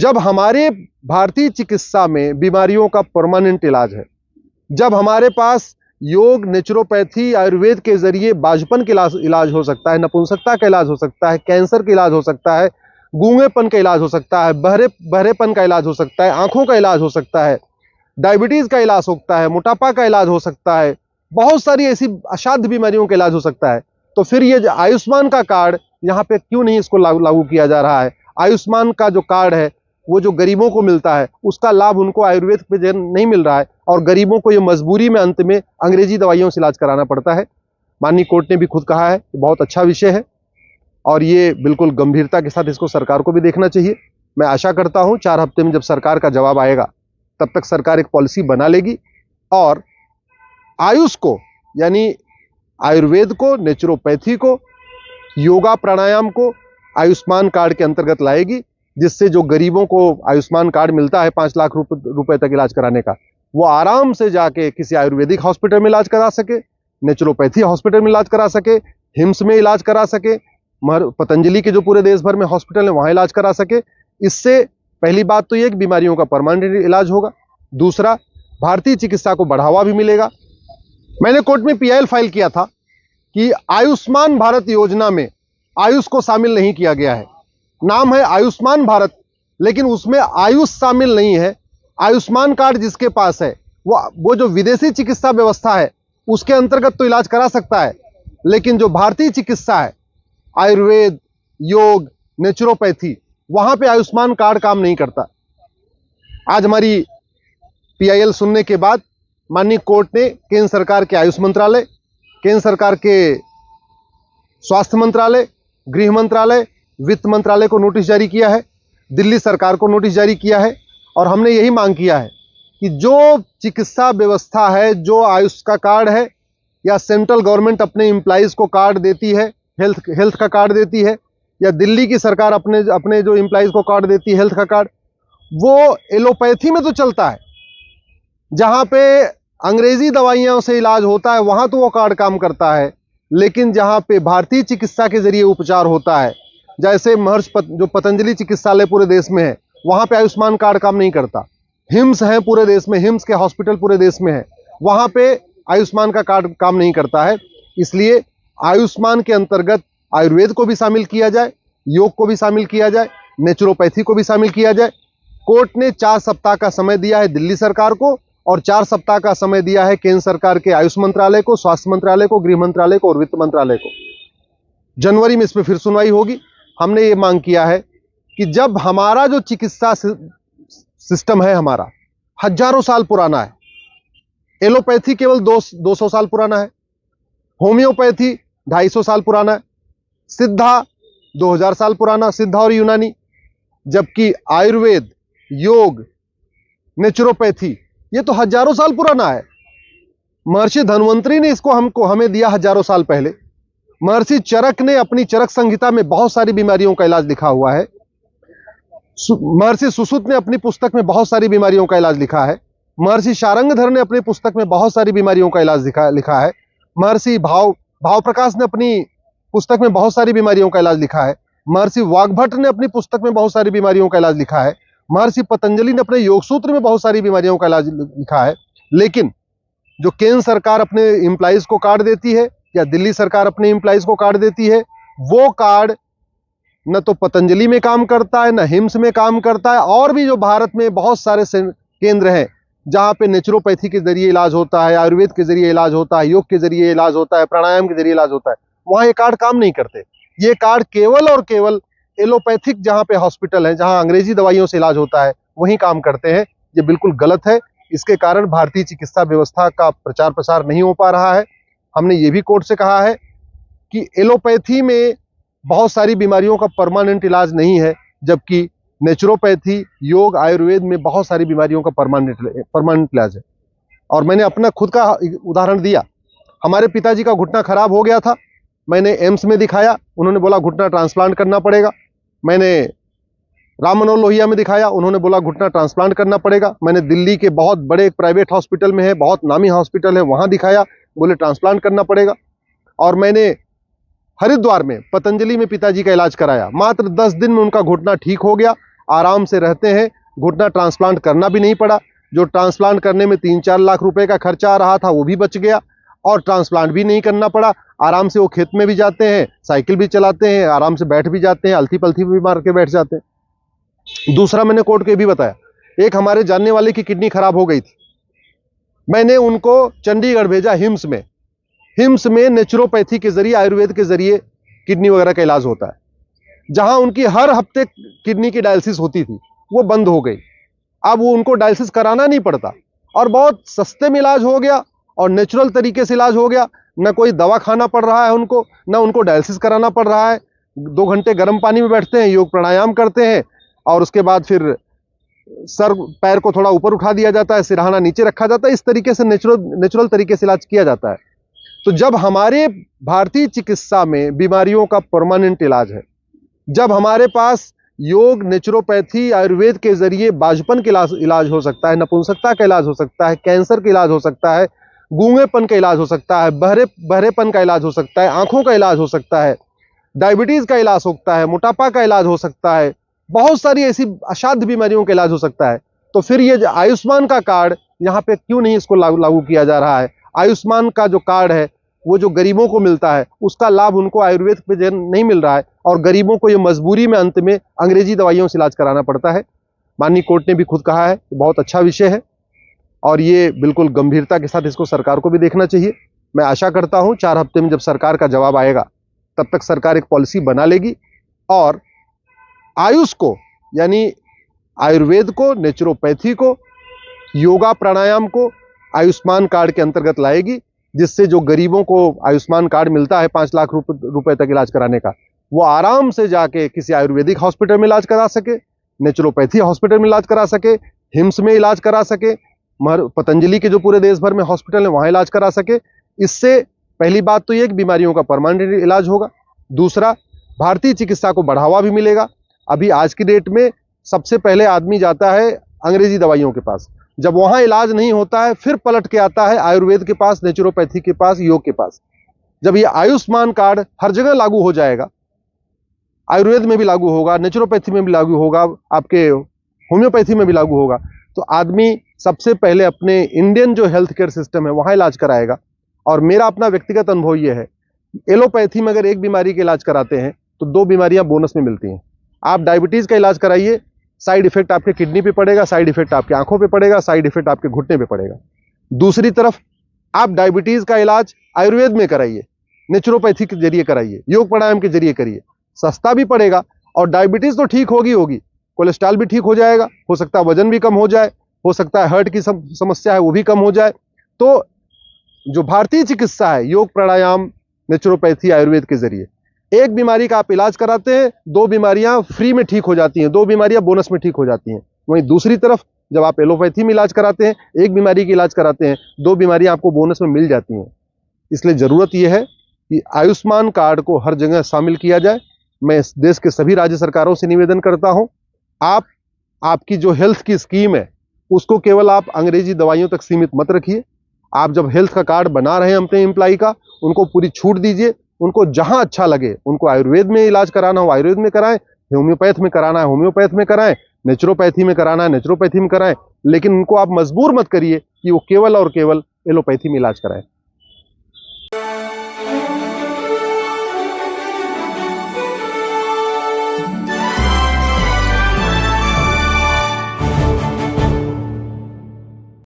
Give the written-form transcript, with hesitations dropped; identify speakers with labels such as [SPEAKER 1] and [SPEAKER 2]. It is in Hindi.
[SPEAKER 1] जब हमारे भारतीय चिकित्सा में बीमारियों का परमानेंट इलाज है, जब हमारे पास योग, नेचुरोपैथी, आयुर्वेद के जरिए बाझपन का इलाज हो सकता है, नपुंसकता का इलाज हो सकता है, कैंसर का इलाज हो सकता है, गूंगेपन का इलाज हो सकता है, बहरेपन का इलाज हो सकता है, आंखों का इलाज हो सकता है, डायबिटीज का इलाज हो सकता है, मोटापा का इलाज हो सकता है, बहुत सारी ऐसी असाध्य बीमारियों का इलाज हो सकता है, तो फिर ये आयुष्मान का कार्ड यहाँ पे क्यों नहीं इसको लागू किया जा रहा है? आयुष्मान का जो कार्ड है वो जो गरीबों को मिलता है उसका लाभ उनको आयुर्वेद पे नहीं मिल रहा है और गरीबों को ये मजबूरी में अंत में अंग्रेजी दवाइयों से इलाज कराना पड़ता है। माननीय कोर्ट ने भी खुद कहा है बहुत अच्छा विषय है और ये बिल्कुल गंभीरता के साथ इसको सरकार को भी देखना चाहिए। मैं आशा करता हूं 4 हफ्ते में जब सरकार का जवाब आएगा तब तक सरकार एक पॉलिसी बना लेगी और आयुष को यानी आयुर्वेद को, नेचुरोपैथी को, योगा प्राणायाम को आयुष्मान कार्ड के अंतर्गत लाएगी, जिससे जो गरीबों को आयुष्मान कार्ड मिलता है 5 लाख रुपए तक इलाज कराने का, वो आराम से जाके किसी आयुर्वेदिक हॉस्पिटल में इलाज करा सके, नेचुरोपैथी हॉस्पिटल में इलाज करा सके, हिम्स में इलाज करा सके, पतंजलि के जो पूरे देश भर में हॉस्पिटल है वहां इलाज करा सके। इससे पहली बात तो ये कि बीमारियों का परमानेंट इलाज होगा, दूसरा भारतीय चिकित्सा को बढ़ावा भी मिलेगा। मैंने कोर्ट में पीआईएल फाइल किया था कि आयुष्मान भारत योजना में आयुष को शामिल नहीं किया गया है। नाम है आयुष्मान भारत लेकिन उसमें आयुष शामिल नहीं है। आयुष्मान कार्ड जिसके पास है वो जो विदेशी चिकित्सा व्यवस्था है उसके अंतर्गत तो इलाज करा सकता है, लेकिन जो भारतीय चिकित्सा है आयुर्वेद, योग, नेचुरोपैथी, वहां पे आयुष्मान कार्ड काम नहीं करता। आज हमारी पीआईएल सुनने के बाद माननीय कोर्ट ने केंद्र सरकार के आयुष मंत्रालय, केंद्र सरकार के स्वास्थ्य मंत्रालय, गृह मंत्रालय, वित्त मंत्रालय को नोटिस जारी किया है, दिल्ली सरकार को नोटिस जारी किया है और हमने यही मांग किया है कि जो चिकित्सा व्यवस्था है, जो आयुष का कार्ड है या सेंट्रल गवर्नमेंट अपने एम्प्लॉइज को कार्ड देती है, हेल्थ का कार्ड देती है, या दिल्ली की सरकार अपने जो एम्प्लॉइज को कार्ड देती है हेल्थ का कार्ड, वो एलोपैथी में तो चलता है। जहां पे अंग्रेजी दवाइयों से इलाज होता है वहां तो वो कार्ड काम करता है, लेकिन जहां पे भारतीय चिकित्सा के जरिए उपचार होता है, जैसे जो पतंजलि चिकित्सालय पूरे देश में है, वहां पे आयुष्मान कार्ड काम नहीं करता। हिम्स है पूरे देश में, हिम्स के हॉस्पिटल पूरे देश में है, वहां पे आयुष्मान का कार्ड काम नहीं करता है। इसलिए आयुष्मान के अंतर्गत आयुर्वेद को भी शामिल किया जाए, योग को भी शामिल किया जाए, नेचुरोपैथी को भी शामिल किया जाए। कोर्ट ने 4 सप्ताह का समय दिया है दिल्ली सरकार को और 4 सप्ताह का समय दिया है केंद्र सरकार के आयुष मंत्रालय को, स्वास्थ्य मंत्रालय को, गृह मंत्रालय को और वित्त मंत्रालय को। जनवरी में इस पर फिर सुनवाई होगी। हमने ये मांग किया है कि जब हमारा जो चिकित्सा सिस्टम है हमारा हजारों साल पुराना है, एलोपैथी केवल 200 साल पुराना है, होम्योपैथी 250 साल पुराना है, सिद्धा 2000 साल पुराना, सिद्धा और यूनानी, जबकि आयुर्वेद, योग, नेचुरोपैथी ये तो हजारों साल पुराना है। महर्षि धन्वंतरी ने इसको हमें दिया हजारों साल पहले। महर्षि चरक ने अपनी चरक संहिता में बहुत सारी बीमारियों का इलाज लिखा हुआ है। महर्षि सुश्रुत ने अपनी पुस्तक में बहुत सारी बीमारियों का इलाज लिखा है। महर्षि शारंगधर ने अपनी पुस्तक में बहुत सारी बीमारियों का इलाज लिखा है। महर्षि भाव प्रकाश ने अपनी पुस्तक में बहुत सारी बीमारियों का इलाज लिखा है। महर्षि वाग्भट ने अपनी पुस्तक में बहुत सारी बीमारियों का इलाज लिखा है। महर्षि पतंजलि ने अपने योग सूत्र में बहुत सारी बीमारियों का इलाज लिखा है। लेकिन जो केंद्र सरकार अपने एम्प्लॉइज को कार्ड देती है या दिल्ली सरकार अपने एम्प्लॉइज को कार्ड देती है, वो कार्ड न तो पतंजलि में काम करता है, न हिम्स में काम करता है। और भी जो भारत में बहुत सारे केंद्र हैं जहां पे नेचुरोपैथी के जरिए इलाज होता है, आयुर्वेद के जरिए इलाज होता है, योग के जरिए इलाज होता है, प्राणायाम के जरिए इलाज होता है, वहां ये कार्ड काम नहीं करते। ये कार्ड केवल और केवल एलोपैथिक जहां पे हॉस्पिटल है, जहां अंग्रेजी दवाइयों से इलाज होता है, वहीं काम करते हैं। ये बिल्कुल गलत है। इसके कारण भारतीय चिकित्सा व्यवस्था का प्रचार प्रसार नहीं हो पा रहा है। हमने ये भी कोर्ट से कहा है कि एलोपैथी में बहुत सारी बीमारियों का परमानेंट इलाज नहीं है, जबकि नेचुरोपैथी, योग, आयुर्वेद में बहुत सारी बीमारियों का परमानेंट इलाज है। और मैंने अपना खुद का उदाहरण दिया। हमारे पिताजी का घुटना खराब हो गया था, मैंने एम्स में दिखाया, उन्होंने बोला घुटना ट्रांसप्लांट करना पड़ेगा। मैंने राम मनोहर लोहिया में दिखाया, उन्होंने बोला घुटना ट्रांसप्लांट करना पड़ेगा। मैंने दिल्ली के बहुत बड़े एक प्राइवेट हॉस्पिटल में है, बहुत नामी हॉस्पिटल है, वहां दिखाया, बोले ट्रांसप्लांट करना पड़ेगा। और मैंने हरिद्वार में पतंजलि में पिताजी का इलाज कराया, मात्र 10 दिन में उनका घुटना ठीक हो गया। आराम से रहते हैं, घुटना ट्रांसप्लांट करना भी नहीं पड़ा। जो ट्रांसप्लांट करने में 3-4 लाख रुपए का खर्चा आ रहा था वो भी बच गया और ट्रांसप्लांट भी नहीं करना पड़ा। आराम से वो खेत में भी जाते हैं, साइकिल भी चलाते हैं, आराम से बैठ भी जाते हैं, अलथी पलथी भी मार के बैठ जाते हैं। दूसरा मैंने कोर्ट को ये भी बताया, एक हमारे जानने वाले की किडनी खराब हो गई थी, मैंने उनको चंडीगढ़ भेजा हिम्स में। हिम्स में नेचुरोपैथी के जरिए, आयुर्वेद के जरिए किडनी वगैरह का इलाज होता है। जहां उनकी हर हफ्ते किडनी की डायलिसिस होती थी वो बंद हो गई। अब वो उनको डायलिसिस कराना नहीं पड़ता और बहुत सस्ते में इलाज हो गया और नेचुरल तरीके से इलाज हो गया। ना कोई दवा खाना पड़ रहा है उनको, ना उनको डायलिसिस कराना पड़ रहा है। 2 घंटे गर्म पानी में बैठते हैं, योग प्राणायाम करते हैं और उसके बाद फिर सर पैर को थोड़ा ऊपर उठा दिया जाता है, सिरहाना नीचे रखा जाता है। इस तरीके से नेचुरल तरीके से इलाज किया जाता है। तो जब हमारे भारतीय चिकित्सा में बीमारियों का परमानेंट इलाज है, जब हमारे पास योग, नेचुरोपैथी, आयुर्वेद के जरिए बांझपन का इलाज हो सकता है, नपुंसकता का इलाज हो सकता है, कैंसर का इलाज हो सकता है, गूंगेपन का इलाज हो सकता है, बहरेपन का इलाज हो सकता है, आंखों का इलाज हो सकता है, डायबिटीज का इलाज हो सकता है, मोटापा का इलाज हो सकता है, बहुत सारी ऐसी असाध्य बीमारियों का इलाज हो सकता है, तो फिर ये जो आयुष्मान का कार्ड यहाँ पे क्यों नहीं इसको लागू किया जा रहा है? आयुष्मान का जो कार्ड है वो जो गरीबों को मिलता है उसका लाभ उनको आयुर्वेद पे नहीं मिल रहा है और गरीबों को ये मजबूरी में अंत में अंग्रेजी दवाइयों से इलाज कराना पड़ता है। माननीय कोर्ट ने भी खुद कहा है कि बहुत अच्छा विषय है और ये बिल्कुल गंभीरता के साथ इसको सरकार को भी देखना चाहिए। मैं आशा करता हूं 4 हफ्ते में जब सरकार का जवाब आएगा तब तक सरकार एक पॉलिसी बना लेगी और आयुष को, यानी आयुर्वेद को, नेचुरोपैथी को, योगा प्राणायाम को आयुष्मान कार्ड के अंतर्गत लाएगी, जिससे जो गरीबों को आयुष्मान कार्ड मिलता है 5 लाख रुपए तक इलाज कराने का, वो आराम से जाके किसी आयुर्वेदिक हॉस्पिटल में इलाज करा सके, नेचुरोपैथी हॉस्पिटल में इलाज करा सके, हिम्स में इलाज करा सके, पतंजलि के जो पूरे देश भर में हॉस्पिटल है वहां इलाज करा सके। इससे पहली बात तो ये कि बीमारियों का परमानेंट इलाज होगा। दूसरा, भारतीय चिकित्सा को बढ़ावा भी मिलेगा। अभी आज की डेट में सबसे पहले आदमी जाता है अंग्रेजी दवाइयों के पास, जब वहां इलाज नहीं होता है फिर पलट के आता है आयुर्वेद के पास, नेचुरोपैथी के पास, योग के पास। जब ये आयुष्मान कार्ड हर जगह लागू हो जाएगा, आयुर्वेद में भी लागू होगा, नेचुरोपैथी में भी लागू होगा, आपके होम्योपैथी में भी लागू होगा, तो आदमी सबसे पहले अपने इंडियन जो हेल्थ केयर सिस्टम है वहां इलाज कराएगा। और मेरा अपना व्यक्तिगत अनुभव यह है, एलोपैथी में अगर एक बीमारी का इलाज कराते हैं तो 2 बीमारियां बोनस में मिलती हैं। आप डायबिटीज का इलाज कराइए, साइड इफेक्ट आपके किडनी पे पड़ेगा, साइड इफेक्ट आपकी आंखों पे पड़ेगा, साइड इफेक्ट आपके घुटने पे पड़ेगा। दूसरी तरफ आप डायबिटीज का इलाज आयुर्वेद में कराइए, नेचुरोपैथी के जरिए कराइए, योग प्राणायाम के जरिए करिए, सस्ता भी पड़ेगा और डायबिटीज तो ठीक होगी, कोलेस्ट्रॉल भी ठीक हो जाएगा, हो सकता है वजन भी कम हो जाए, हो सकता है हार्ट की समस्या है वो भी कम हो जाए। तो जो भारतीय चिकित्सा है, योग प्राणायाम, नेचुरोपैथी, आयुर्वेद के जरिए एक बीमारी का आप इलाज कराते हैं, 2 बीमारियां फ्री में ठीक हो जाती हैं, 2 बीमारियां बोनस में ठीक हो जाती हैं। वहीं दूसरी तरफ जब आप एलोपैथी में इलाज कराते हैं, एक बीमारी की इलाज कराते हैं, 2 बीमारियां आपको बोनस में मिल जाती हैं। इसलिए जरूरत यह है कि आयुष्मान कार्ड को हर जगह शामिल किया जाए। मैं इस देश के सभी राज्य सरकारों से निवेदन करता हूं, आपकी जो हेल्थ की स्कीम है उसको केवल आप अंग्रेजी दवाइयों तक सीमित मत रखिए। आप जब हेल्थ का कार्ड बना रहे हैं अपने एम्प्लॉय का, उनको पूरी छूट दीजिए। उनको जहां अच्छा लगे, उनको आयुर्वेद में इलाज कराना हो आयुर्वेद में कराएं, होम्योपैथ में कराना है होम्योपैथ में कराएं, नेचुरोपैथी में कराना है नेचुरोपैथी में कराएं, लेकिन उनको आप मजबूर मत करिए कि वो केवल और केवल एलोपैथी में इलाज कराएं।